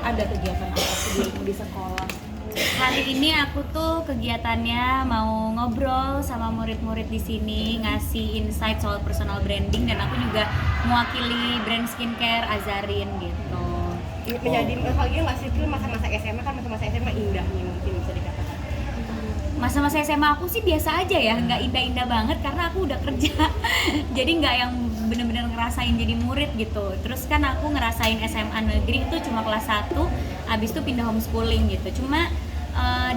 ada kegiatan apa sih di sekolah? Hari ini aku tuh kegiatannya mau ngobrol sama murid-murid di sini, ngasih insight soal personal branding, dan aku juga mewakili brand skincare Azarin gitu. Menjadi hal ini nggak sih, itu masa-masa SMA kan, masa-masa SMA indah nih mungkin bisa dikatakan. Masa-masa SMA aku sih biasa aja ya, nggak indah-indah banget karena aku udah kerja. Jadi nggak yang bener-bener ngerasain jadi murid gitu. Terus kan aku ngerasain SMA negeri itu cuma kelas 1, abis itu pindah homeschooling gitu. Cuma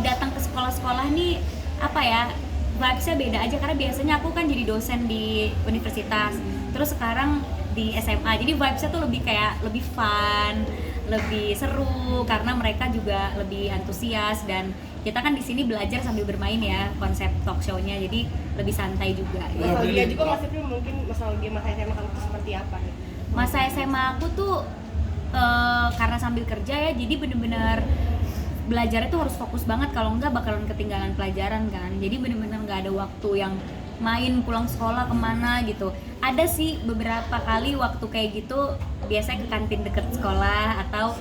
datang ke sekolah-sekolah nih apa ya, vibes-nya beda aja karena biasanya aku kan jadi dosen di universitas. Terus sekarang di SMA. Jadi vibes-nya tuh lebih kayak lebih fun, lebih seru karena mereka juga lebih antusias, dan kita kan di sini belajar sambil bermain ya, konsep talk show-nya, jadi lebih santai juga. Nostalgia juga masih mungkin nostalgia masa SMA kamu tuh seperti apa nih? Masa SMA aku tuh karena sambil kerja ya, jadi bener-bener belajarnya tuh harus fokus banget, kalau enggak bakalan ketinggalan pelajaran kan. Jadi bener-bener nggak ada waktu yang main pulang sekolah kemana gitu. Ada sih beberapa kali waktu kayak gitu, biasanya ke kantin deket sekolah atau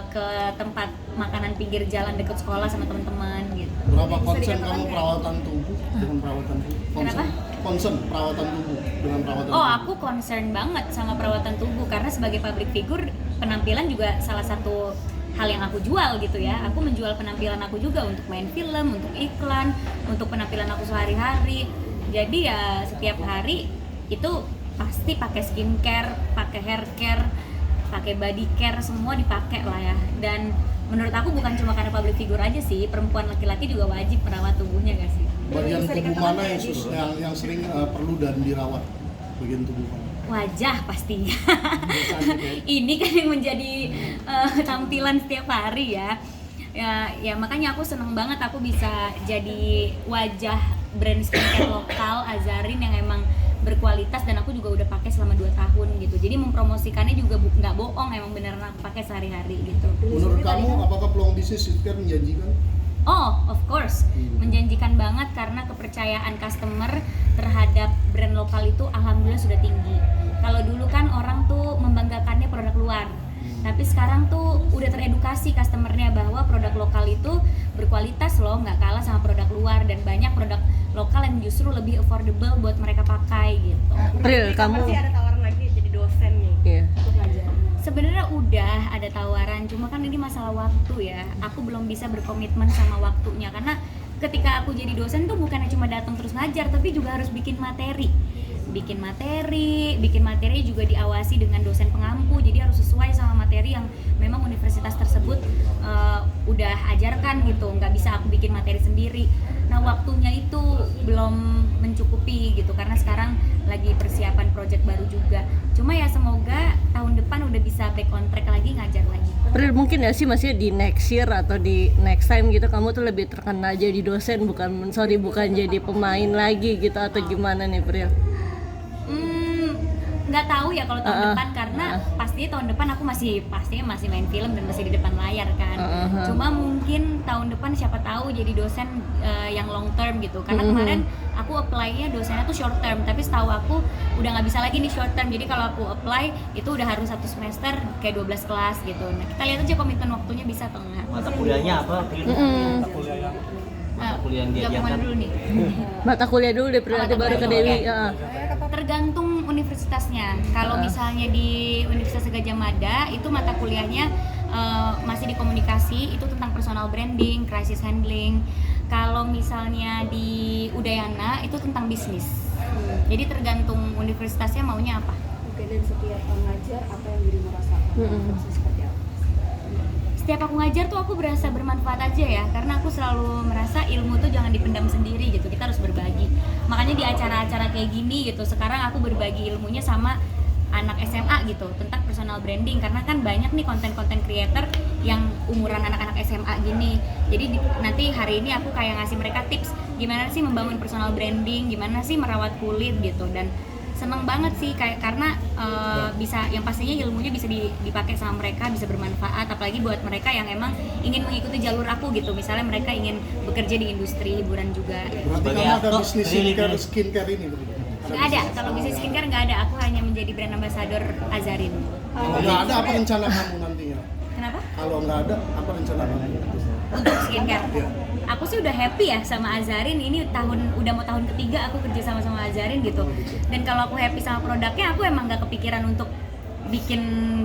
ke tempat makanan pinggir jalan deket sekolah sama teman-teman gitu. Berapa concern kamu perawatan tubuh dengan perawatan tubuh? Kenapa? Concern perawatan tubuh dengan perawatan Oh, tubuh. aku concern banget sama perawatan tubuh karena sebagai public figure, penampilan juga salah satu hal yang aku jual gitu ya. Aku menjual penampilan aku juga untuk main film, untuk iklan, untuk penampilan aku sehari-hari. Jadi ya setiap hari itu pasti pakai skincare, pakai hair care, pakai body care, semua dipakai lah ya. Dan menurut aku bukan cuma karena public figure aja sih, perempuan laki-laki juga wajib merawat tubuhnya gak sih? Bagian tubuh mana yang sering perlu dan dirawat? Bagian tubuh mana? Wajah pastinya. Biasanya kayak Ini kan yang menjadi tampilan setiap hari ya. Ya makanya aku seneng banget aku bisa jadi wajah brand skincare lokal Azarin yang emang berkualitas, dan aku juga udah pakai selama 2 tahun gitu. Jadi mempromosikannya juga nggak bohong, emang beneran aku pakai sehari-hari gitu. menurut kamu apakah peluang bisnis skincare menjanjikan? Oh, of course, menjanjikan banget karena kepercayaan customer terhadap brand lokal itu alhamdulillah sudah tinggi. Kalau dulu kan orang tuh membanggakannya produk luar, tapi sekarang tuh udah teredukasi customernya bahwa produk lokal itu berkualitas loh, nggak kalah sama produk luar, dan banyak produk lokal yang justru lebih affordable buat mereka pakai gitu. Pril, kamu Pasti ada tawaran lagi jadi dosen nih. iya. Untuk ngajar. Sebenarnya udah ada tawaran, cuma kan ini masalah waktu ya. Aku belum bisa berkomitmen sama waktunya karena ketika aku jadi dosen tuh bukannya cuma datang terus ngajar, tapi juga harus bikin materi. Bikin materi juga diawasi dengan dosen pengampu. Jadi harus sesuai sama materi yang memang universitas tersebut udah ajarkan gitu. Nggak bisa aku bikin materi sendiri. Nah, waktunya itu belum mencukupi gitu karena sekarang lagi persiapan project baru juga. Cuma ya semoga tahun depan udah bisa back on track lagi, ngajar lagi. Pril, mungkin ya sih masih di next year atau di next time gitu kamu tuh lebih terkenal jadi dosen, bukan jadi pemain lagi gitu, atau gimana nih Pril? Nggak tahu ya kalau tahun depan karena pastinya tahun depan aku pastinya masih main film dan masih di depan layar kan. Cuma mungkin tahun depan siapa tahu jadi dosen yang long term gitu. Karena kemarin aku apply-nya dosennya tuh short term, tapi setahu aku udah nggak bisa lagi nih short term. Jadi kalau aku apply itu udah harus 1 semester kayak 12 kelas gitu. Nah, kita lihat aja komitmen waktunya bisa atau enggak. Mata kuliahnya apa? Mata kuliah yang Jawab diajarkan. kemana dulu nih? Mata kuliah dulu deh Pril, nanti baru ke Dewi. Tergantung universitasnya. Kalau misalnya di Universitas Gadjah Mada itu mata kuliahnya masih di komunikasi, itu tentang personal branding, crisis handling. Kalau misalnya di Udayana itu tentang bisnis. Jadi tergantung universitasnya maunya apa. Oke, dan setiap pengajar apa yang dirimu rasakan? Seperti apa? Setiap aku ngajar tuh aku berasa bermanfaat aja ya, karena aku selalu merasa ilmu tuh jangan dipendam sendiri gitu, kita harus berbagi. Makanya di acara-acara kayak gini gitu, sekarang aku berbagi ilmunya sama anak SMA gitu tentang personal branding, karena kan banyak nih konten-konten creator yang umuran anak-anak SMA gini. Jadi nanti hari ini aku kayak ngasih mereka tips gimana sih membangun personal branding, gimana sih merawat kulit gitu, dan seneng banget sih karena bisa, yang pastinya ilmunya bisa dipakai sama mereka, bisa bermanfaat, apalagi buat mereka yang emang ingin mengikuti jalur aku gitu. Misalnya mereka ingin bekerja di industri hiburan juga. Berarti kamu ada bisnis skincare ini? Nggak ada, kalau bisnis skincare nggak ada, aku hanya menjadi brand ambassador Azarin. Nggak ada apa rencana kamu nantinya? Kenapa? Kalau nggak ada, apa rencana kamu? Untuk skincare. Iya. Aku sih udah happy ya sama Azarin. Ini udah mau tahun ketiga aku kerja sama Azarin gitu. Dan kalau aku happy sama produknya, aku emang gak kepikiran untuk bikin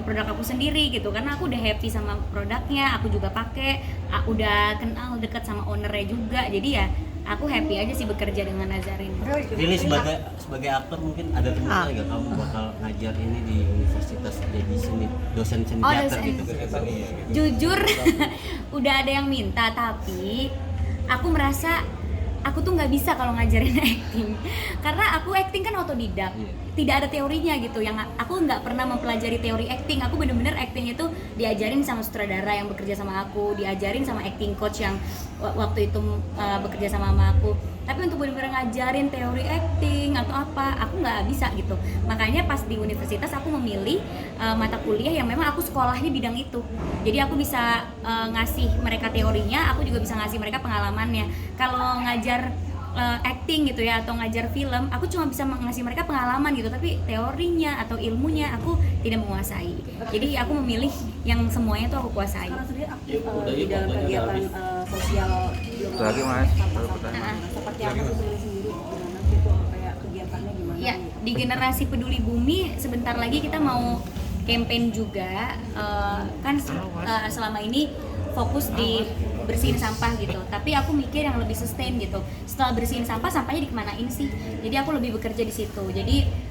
produk aku sendiri gitu, karena aku udah happy sama produknya, aku juga pakai, udah kenal dekat sama ownernya juga, jadi ya aku happy aja sih bekerja dengan Azarin. Lili sebagai aktor mungkin ada rencana nggak kamu bakal ngajar ini di universitas jadi dosen seni Oh, teater dosen. gitu? Jujur udah ada yang minta, tapi aku merasa aku tuh nggak bisa kalau ngajarin acting, karena aku acting kan otodidak, tidak ada teorinya gitu. Yang aku nggak pernah mempelajari teori acting, aku bener-bener acting itu diajarin sama sutradara yang bekerja sama aku, diajarin sama acting coach yang waktu itu bekerja sama aku. Tapi untuk bener-bener ngajarin teori acting atau apa, aku nggak bisa gitu. Makanya pas di universitas aku memilih mata kuliah yang memang aku sekolahnya bidang itu. Jadi aku bisa ngasih mereka teorinya, aku juga bisa ngasih mereka pengalamannya. Kalau ngajar acting gitu ya atau ngajar film, aku cuma bisa ngasih mereka pengalaman gitu, tapi teorinya atau ilmunya aku tidak menguasai. Jadi aku memilih yang semuanya tuh aku kuasai. Karena sendiri di dalam kegiatan sosial Lagi, Mas. seperti apa tuh Lili sendiri gimana gitu, kayak kegiatannya gimana? Ya, di generasi peduli bumi sebentar lagi kita mau campaign juga, kan selama ini fokus di bersihin sampah gitu, tapi aku mikir yang lebih sustain gitu. Setelah bersihin sampah, sampahnya dikemanain sih? Jadi aku lebih bekerja di situ. Jadi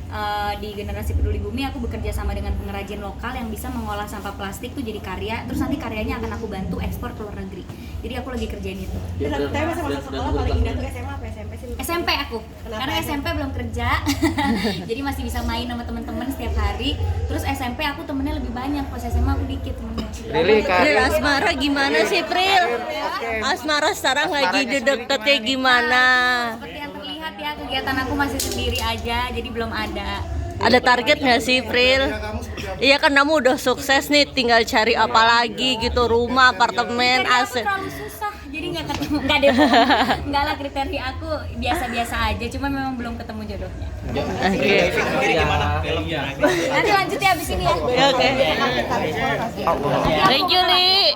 di generasi peduli bumi aku bekerja sama dengan pengrajin lokal yang bisa mengolah sampah plastik tuh jadi karya, terus nanti karyanya akan aku bantu ekspor ke luar negeri. Jadi aku lagi kerjain itu. Tapi masa-masa sekolah paling indah tuh SMA apa SMP sih? SMP aku, Kenapa karena SMP belum kerja, jadi masih bisa main sama teman-teman setiap hari. Terus SMP aku temennya lebih banyak, pas SMA aku dikit temennya. Lili, Pril, Kak. asmara gimana sih Pril? Asmara sekarang lagi deketnya gimana? Seperti yang terlihat ya, kegiatan aku masih sendiri aja, jadi belum ada. Ada target nggak sih Pril? Kamu seperti apa? Iya kan kamu udah sukses nih, tinggal cari apa lagi gitu, rumah, apartemen, Kriteria aku aset. terlalu susah, jadi nggak ketemu. Nggak deh, nggak lah, kriteria aku biasa-biasa aja, cuma memang belum ketemu jodohnya. Oke. Nanti lanjut ya abis ini ya. Oke. Thank you Li.